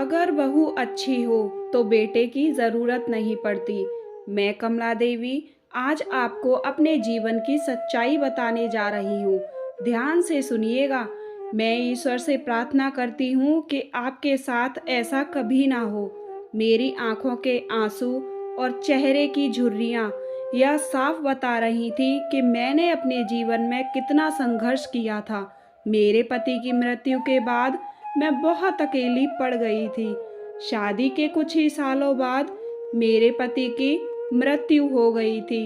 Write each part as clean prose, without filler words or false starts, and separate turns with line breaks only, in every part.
अगर बहू अच्छी हो तो बेटे की ज़रूरत नहीं पड़ती। मैं कमला देवी आज आपको अपने जीवन की सच्चाई बताने जा रही हूँ। ध्यान से सुनिएगा। मैं ईश्वर से प्रार्थना करती हूँ कि आपके साथ ऐसा कभी ना हो। मेरी आंखों के आंसू और चेहरे की झुर्रियाँ यह साफ बता रही थी कि मैंने अपने जीवन में कितना संघर्ष किया था। मेरे पति की मृत्यु के बाद मैं बहुत अकेली पड़ गई थी। शादी के कुछ ही सालों बाद मेरे पति की मृत्यु हो गई थी।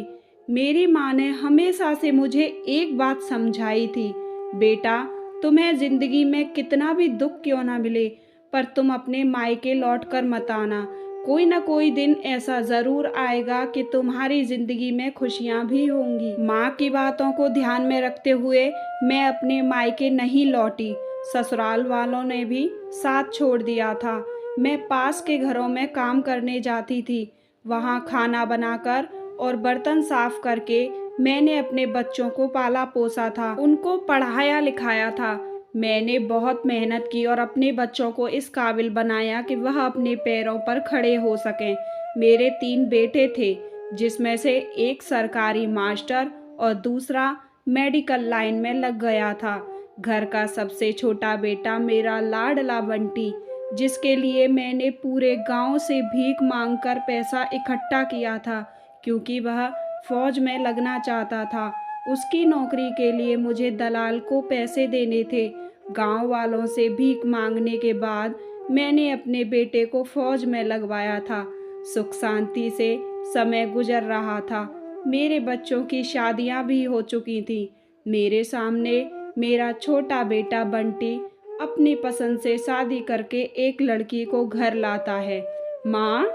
मेरी माँ ने हमेशा से मुझे एक बात समझाई थी, बेटा तुम्हें जिंदगी में कितना भी दुख क्यों ना मिले, पर तुम अपने मायके लौट कर मत आना। कोई ना कोई दिन ऐसा जरूर आएगा कि तुम्हारी जिंदगी में खुशियां भी होंगी। माँ की बातों को ध्यान में रखते हुए मैं अपने मायके नहीं लौटी। ससुराल वालों ने भी साथ छोड़ दिया था। मैं पास के घरों में काम करने जाती थी। वहाँ खाना बनाकर और बर्तन साफ करके मैंने अपने बच्चों को पाला पोसा था, उनको पढ़ाया लिखाया था। मैंने बहुत मेहनत की और अपने बच्चों को इस काबिल बनाया कि वह अपने पैरों पर खड़े हो सकें। मेरे 3 बेटे थे, जिसमें से एक सरकारी मास्टर और दूसरा मेडिकल लाइन में लग गया था। घर का सबसे छोटा बेटा मेरा लाडला बंटी, जिसके लिए मैंने पूरे गांव से भीख मांगकर पैसा इकट्ठा किया था, क्योंकि वह फौज में लगना चाहता था। उसकी नौकरी के लिए मुझे दलाल को पैसे देने थे। गांव वालों से भीख मांगने के बाद मैंने अपने बेटे को फौज में लगवाया था। सुख शांति से समय गुजर रहा था। मेरे बच्चों की शादियां भी हो चुकी थीं। मेरे सामने मेरा छोटा बेटा बंटी अपनी पसंद से शादी करके एक लड़की को घर लाता है। माँ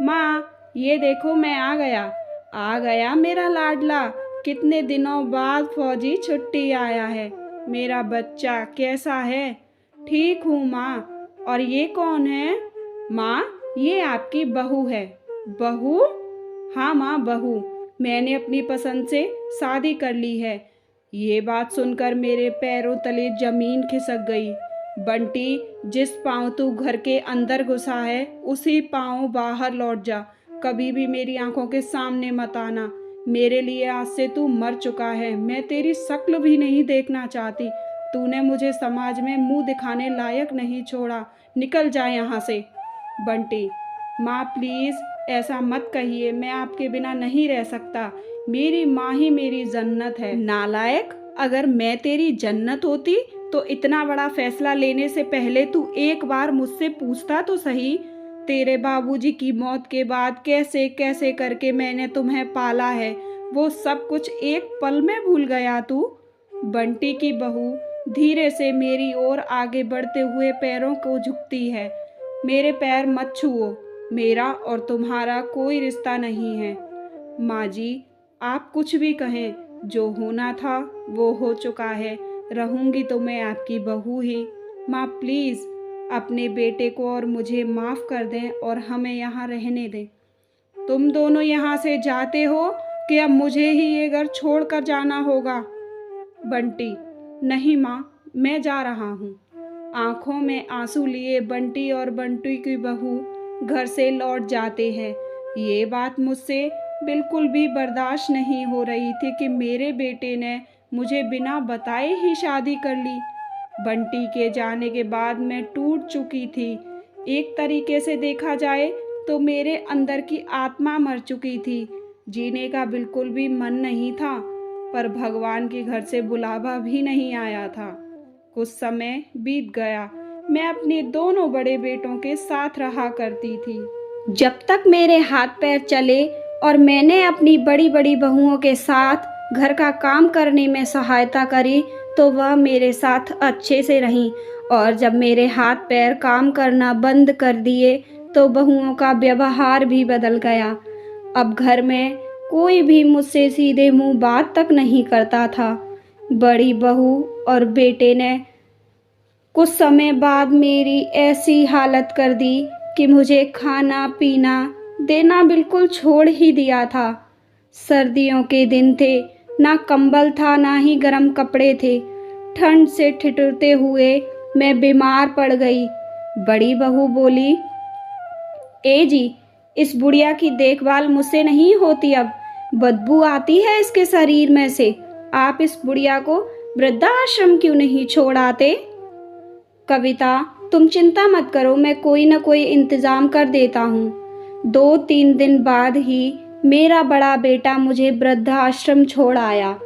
माँ, ये देखो मैं आ गया मेरा लाडला। कितने दिनों बाद फौजी छुट्टी आया है। मेरा बच्चा कैसा है? ठीक हूँ माँ। और ये कौन है? माँ, ये आपकी बहू है। बहू? हाँ माँ, बहू। मैंने अपनी पसंद से शादी कर ली है। ये बात सुनकर मेरे पैरों तले जमीन खिसक गई। बंटी, जिस पाँव तू घर के अंदर घुसा है उसी पाँव बाहर लौट जा। कभी भी मेरी आंखों के सामने मत आना। मेरे लिए आज से तू मर चुका है। मैं तेरी शक्ल भी नहीं देखना चाहती। तूने मुझे समाज में मुंह दिखाने लायक नहीं छोड़ा। निकल जा यहाँ से। बंटी, माँ प्लीज़ ऐसा मत कहिए। मैं आपके बिना नहीं रह सकता। मेरी माँ ही मेरी जन्नत है। नालायक, अगर मैं तेरी जन्नत होती तो इतना बड़ा फैसला लेने से पहले तू एक बार मुझसे पूछता तो सही। तेरे बाबूजी की मौत के बाद कैसे कैसे करके मैंने तुम्हें पाला है, वो सब कुछ एक पल में भूल गया तू। बंटी की बहू धीरे से मेरी ओर आगे बढ़ते हुए पैरों को झुकती है। मेरे पैर मत छुओ। मेरा और तुम्हारा कोई रिश्ता नहीं है। माँ जी, आप कुछ भी कहें, जो होना था वो हो चुका है। रहूंगी तो मैं आपकी बहू ही। माँ प्लीज़ अपने बेटे को और मुझे माफ़ कर दें और हमें यहाँ रहने दें। तुम दोनों यहाँ से जाते हो कि अब मुझे ही ये घर छोड़कर जाना होगा? बंटी, नहीं माँ, मैं जा रहा हूँ। आंखों में आंसू लिए बंटी और बंटी की बहू घर से लौट जाते हैं। ये बात मुझसे बिल्कुल भी बर्दाश्त नहीं हो रही थी कि मेरे बेटे ने मुझे बिना बताए ही शादी कर ली। बंटी के जाने के बाद मैं टूट चुकी थी। एक तरीके से देखा जाए तो मेरे अंदर की आत्मा मर चुकी थी। जीने का बिल्कुल भी मन नहीं था, पर भगवान के घर से बुलावा भी नहीं आया था। कुछ समय बीत गया। मैं अपने दोनों बड़े बेटों के साथ रहा करती थी। जब तक मेरे हाथ पैर चले और मैंने अपनी बड़ी बड़ी बहुओं के साथ घर का काम करने में सहायता करी तो वह मेरे साथ अच्छे से रहीं। और जब मेरे हाथ पैर काम करना बंद कर दिए तो बहुओं का व्यवहार भी बदल गया। अब घर में कोई भी मुझसे सीधे मुंह बात तक नहीं करता था। बड़ी बहू और बेटे ने कुछ समय बाद मेरी ऐसी हालत कर दी कि मुझे खाना पीना देना बिल्कुल छोड़ ही दिया था। सर्दियों के दिन थे, ना कंबल था ना ही गर्म कपड़े थे। ठंड से ठिठुरते हुए मैं बीमार पड़ गई। बड़ी बहू बोली, ए जी, इस बुढ़िया की देखभाल मुझसे नहीं होती अब, बदबू आती है इसके शरीर में से। आप इस बुढ़िया को वृद्धाश्रम क्यों नहीं छोड़ आते? कविता, तुम चिंता मत करो, मैं कोई न कोई इंतज़ाम कर देता हूँ। 2-3 दिन बाद ही मेरा बड़ा बेटा मुझे वृद्धाश्रम छोड़ आया।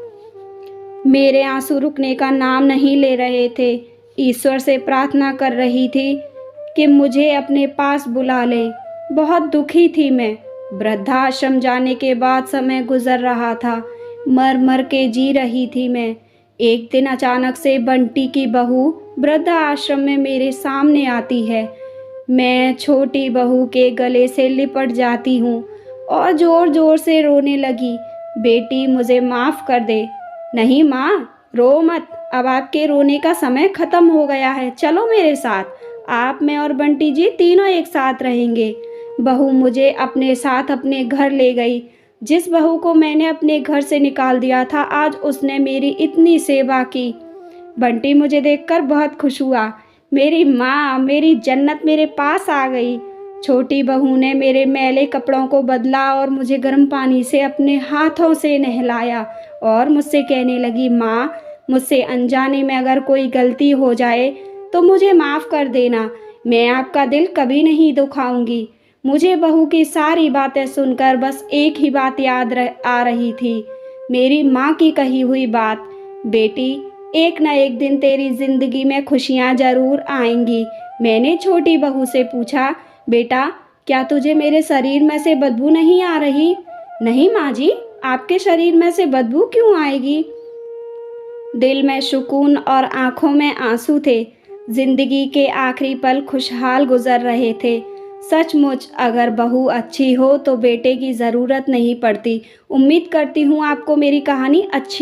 मेरे आंसू रुकने का नाम नहीं ले रहे थे। ईश्वर से प्रार्थना कर रही थी कि मुझे अपने पास बुला ले। बहुत दुखी थी मैं। वृद्धाश्रम जाने के बाद समय गुजर रहा था। मर मर के जी रही थी मैं। एक दिन अचानक से बंटी की बहू वृद्धाश्रम में मेरे सामने आती है। मैं छोटी बहू के गले से लिपट जाती हूँ और ज़ोर ज़ोर से रोने लगी। बेटी, मुझे माफ़ कर दे। नहीं माँ, रो मत, अब आपके रोने का समय ख़त्म हो गया है। चलो मेरे साथ, आप, मैं और बंटी जी तीनों एक साथ रहेंगे। बहू मुझे अपने साथ अपने घर ले गई। जिस बहू को मैंने अपने घर से निकाल दिया था, आज उसने मेरी इतनी सेवा की। बंटी मुझे देखकर बहुत खुश हुआ। मेरी माँ, मेरी जन्नत मेरे पास आ गई। छोटी बहू ने मेरे मैले कपड़ों को बदला और मुझे गर्म पानी से अपने हाथों से नहलाया और मुझसे कहने लगी, माँ, मुझसे अनजाने में अगर कोई गलती हो जाए तो मुझे माफ़ कर देना। मैं आपका दिल कभी नहीं दुखाऊंगी। मुझे बहू की सारी बातें सुनकर बस एक ही बात याद आ रही थी, मेरी माँ की कही हुई बात, बेटी, एक न एक दिन तेरी जिंदगी में खुशियाँ ज़रूर आएंगी। मैंने छोटी बहू से पूछा, बेटा, क्या तुझे मेरे शरीर में से बदबू नहीं आ रही? नहीं माँ जी, आपके शरीर में से बदबू क्यों आएगी? दिल में सुकून और आंखों में आंसू थे। जिंदगी के आखिरी पल खुशहाल गुजर रहे थे। सचमुच अगर बहू अच्छी हो तो बेटे की ज़रूरत नहीं पड़ती। उम्मीद करती हूँ आपको मेरी कहानी अच्छी